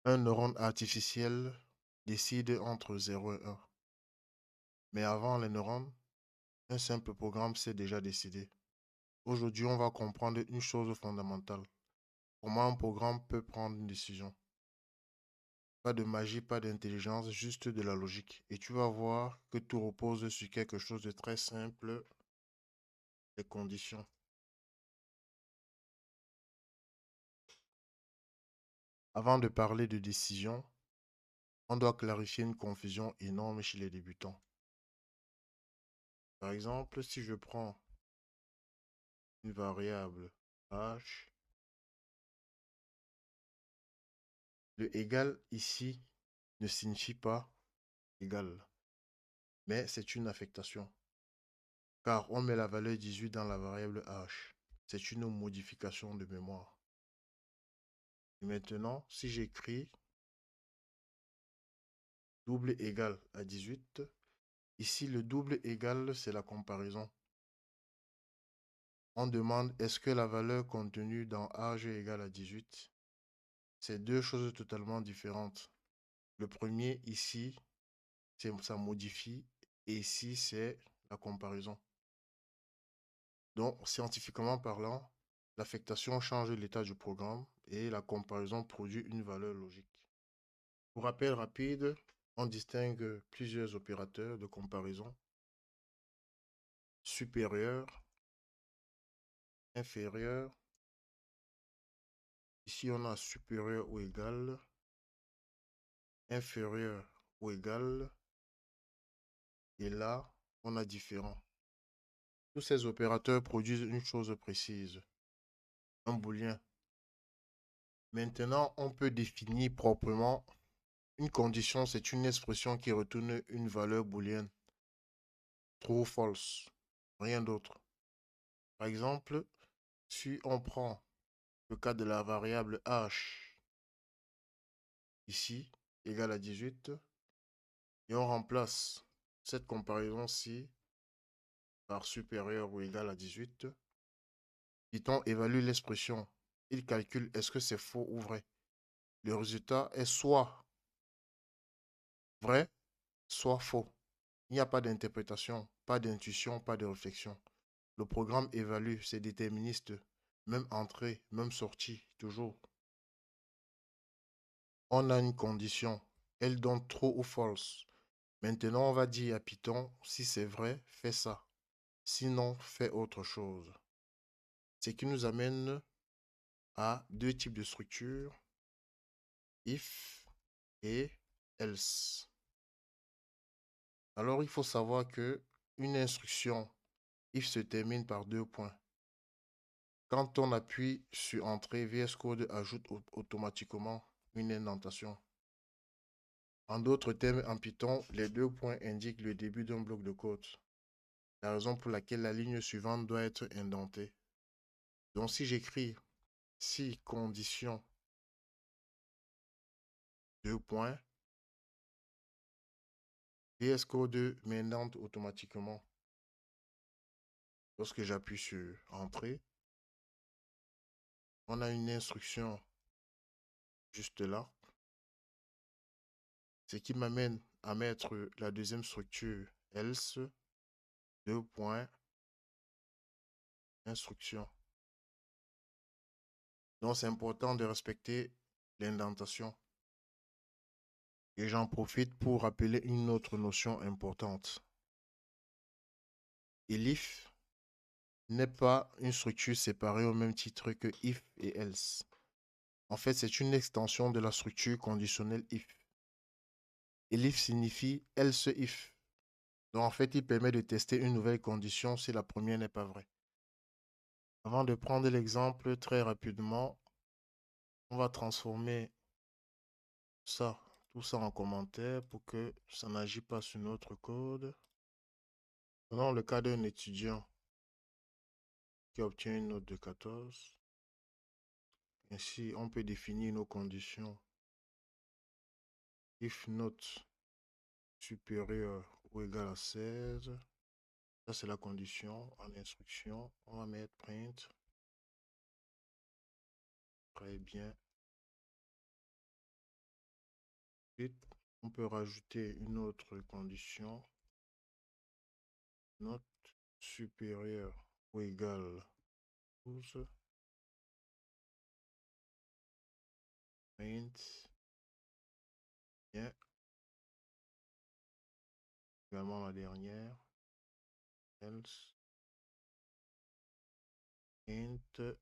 Un neurone artificiel décide entre 0 et 1. Mais avant les neurones, un simple programme s'est déjà décidé. Aujourd'hui, on va comprendre une chose fondamentale. Comment un programme peut prendre une décision. Pas de magie, pas d'intelligence, juste de la logique. Et tu vas voir que tout repose sur quelque chose de très simple, les conditions. Avant de parler de décision, on doit clarifier une confusion énorme chez les débutants. Par exemple, si je prends une variable h, le égal ici ne signifie pas égal, mais c'est une affectation, car on met la valeur 18 dans la variable h. C'est une modification de mémoire. Et maintenant, si j'écris double égale à 18, ici le double égale, c'est la comparaison. On demande est-ce que la valeur contenue dans âge est égale à 18? C'est deux choses totalement différentes. Le premier, ici, ça modifie, et ici, c'est la comparaison. Donc, scientifiquement parlant, l'affectation change l'état du programme et la comparaison produit une valeur logique. Pour rappel rapide, on distingue plusieurs opérateurs de comparaison. Supérieur, inférieur. Ici, on a supérieur ou égal, inférieur ou égal. Et là, on a différent. Tous ces opérateurs produisent une chose précise, un booléen. Maintenant, on peut définir proprement une condition, c'est une expression qui retourne une valeur booléenne. True ou false, rien d'autre. Par exemple, si on prend le cas de la variable h, ici, égale à 18, et on remplace cette comparaison-ci par supérieur ou égal à 18, Python évalue l'expression. Il calcule est-ce que c'est faux ou vrai. Le résultat est soit vrai, soit faux. Il n'y a pas d'interprétation, pas d'intuition, pas de réflexion. Le programme évalue, c'est déterministe. Même entrée, même sortie, toujours. On a une condition. Elle donne true ou false. Maintenant, on va dire à Python, si c'est vrai, fais ça. Sinon, fais autre chose. Ce qui nous amène à deux types de structures, if et else. Alors, il faut savoir que une instruction if se termine par deux points. Quand on appuie sur Entrée, VS Code ajoute automatiquement une indentation. En d'autres termes, en Python, les deux points indiquent le début d'un bloc de code. La raison pour laquelle la ligne suivante doit être indentée. Donc si j'écris si condition deux points, VS Code m'indente automatiquement. Lorsque j'appuie sur Entrée, on a une instruction juste là, ce qui m'amène à mettre la deuxième structure else, deux points, instruction. Donc c'est important de respecter l'indentation. Et j'en profite pour rappeler une autre notion importante. Elif n'est pas une structure séparée au même titre que if et else. En fait, c'est une extension de la structure conditionnelle if. Elif signifie else if. Donc en fait, il permet de tester une nouvelle condition si la première n'est pas vraie. Avant de prendre l'exemple très rapidement, on va transformer ça, tout ça en commentaire pour que ça n'agisse pas sur notre code. Prenons le cas d'un étudiant qui obtient une note de 14. Ainsi, on peut définir nos conditions. If note supérieure ou égale à 16. Ça, c'est la condition. En instruction, on va mettre print. Très bien. Ensuite, on peut rajouter une autre condition. Note supérieure ou égale 12. Int. Bien. Également la dernière. Else. Int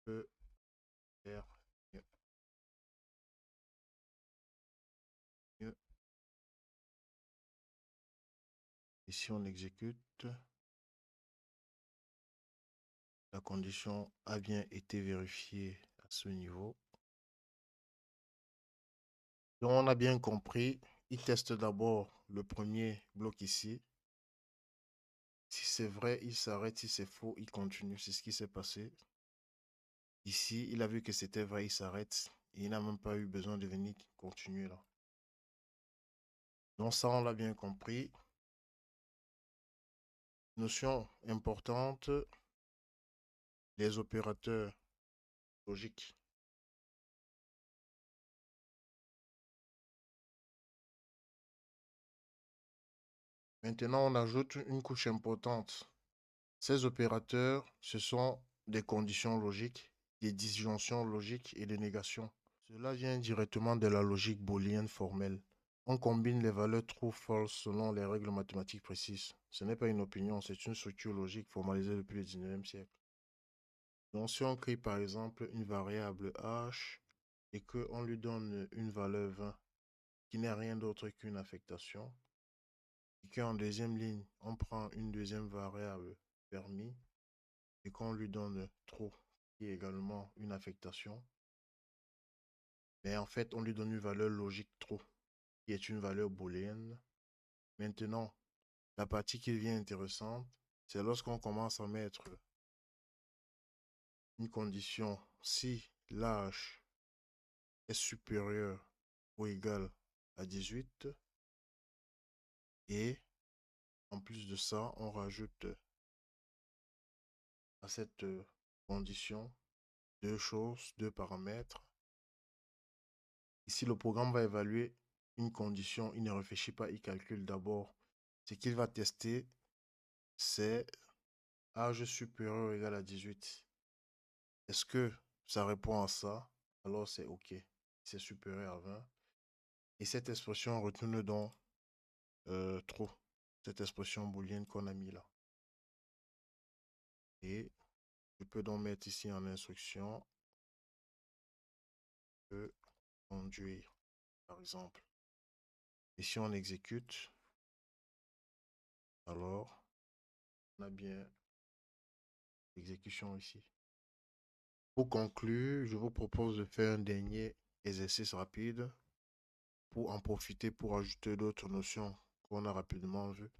peut faire mieux. Mieux. Et si on exécute, la condition a bien été vérifiée à ce niveau. Donc on a bien compris, il teste d'abord le premier bloc ici. Si c'est vrai, il s'arrête. Si c'est faux, il continue. C'est ce qui s'est passé. Ici, il a vu que c'était vrai, il s'arrête. Et il n'a même pas eu besoin de venir continuer là. Donc ça, on l'a bien compris. Notion importante, les opérateurs logiques. Maintenant, on ajoute une couche importante. Ces opérateurs, ce sont des conditions logiques, des disjonctions logiques et des négations. Cela vient directement de la logique booléenne formelle. On combine les valeurs true, false selon les règles mathématiques précises. Ce n'est pas une opinion, c'est une structure logique formalisée depuis le 19e siècle. Donc si on crée par exemple une variable h et qu'on lui donne une valeur 20 qui n'est rien d'autre qu'une affectation, et qu'en deuxième ligne, on prend une deuxième variable permis et qu'on lui donne true qui est également une affectation, mais en fait on lui donne une valeur logique true qui est une valeur booléenne. Maintenant, la partie qui devient intéressante, c'est lorsqu'on commence à mettre une condition si l'âge est supérieur ou égal à 18 et en plus de ça, on rajoute à cette condition deux choses, deux paramètres. Ici, le programme va évaluer une condition, il ne réfléchit pas, il calcule d'abord. Ce qu'il va tester, c'est âge supérieur ou égal à 18. Est-ce que ça répond à ça? Alors c'est OK. C'est supérieur à 20. Et cette expression retourne donc true. Cette expression booléenne qu'on a mis là. Et je peux donc mettre ici en instruction que conduire, par exemple. Et si on exécute, alors on a bien l'exécution ici. Pour conclure, je vous propose de faire un dernier exercice rapide pour en profiter pour ajouter d'autres notions qu'on a rapidement vues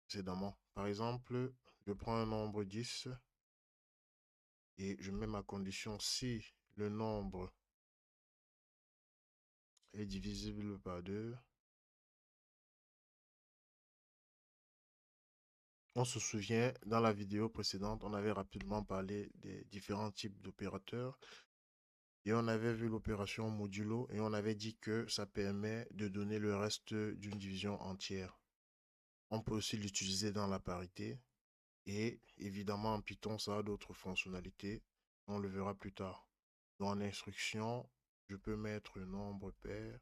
précédemment. Par exemple, je prends un nombre 10 et je mets ma condition si le nombre est divisible par 2. On se souvient, dans la vidéo précédente, on avait rapidement parlé des différents types d'opérateurs et on avait vu l'opération modulo et on avait dit que ça permet de donner le reste d'une division entière. On peut aussi l'utiliser dans la parité et évidemment en Python, ça a d'autres fonctionnalités. On le verra plus tard. Dans l'instruction, je peux mettre un nombre pair,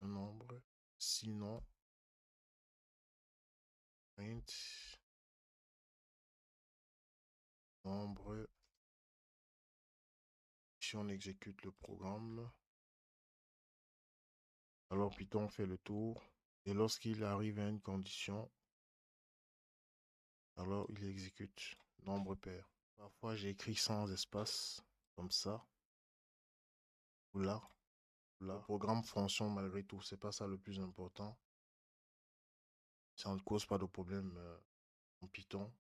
un nombre, sinon, int, nombre. Si on exécute le programme, alors Python fait le tour. Et lorsqu'il arrive à une condition, alors il exécute nombre pair. Parfois, j'écris sans espace, comme ça, ou là, ou là. Le programme fonctionne malgré tout, c'est pas ça le plus important. Ça ne cause pas de problème en Python.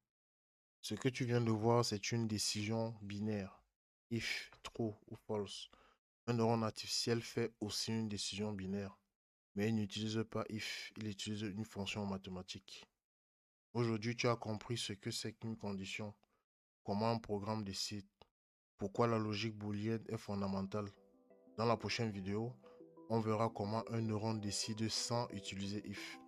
Ce que tu viens de voir, c'est une décision binaire. If, true ou false. Un neurone artificiel fait aussi une décision binaire. Mais il n'utilise pas if, il utilise une fonction mathématique. Aujourd'hui, tu as compris ce que c'est qu'une condition, comment un programme décide pourquoi la logique booléenne est fondamentale. Dans la prochaine vidéo, on verra comment un neurone décide sans utiliser if.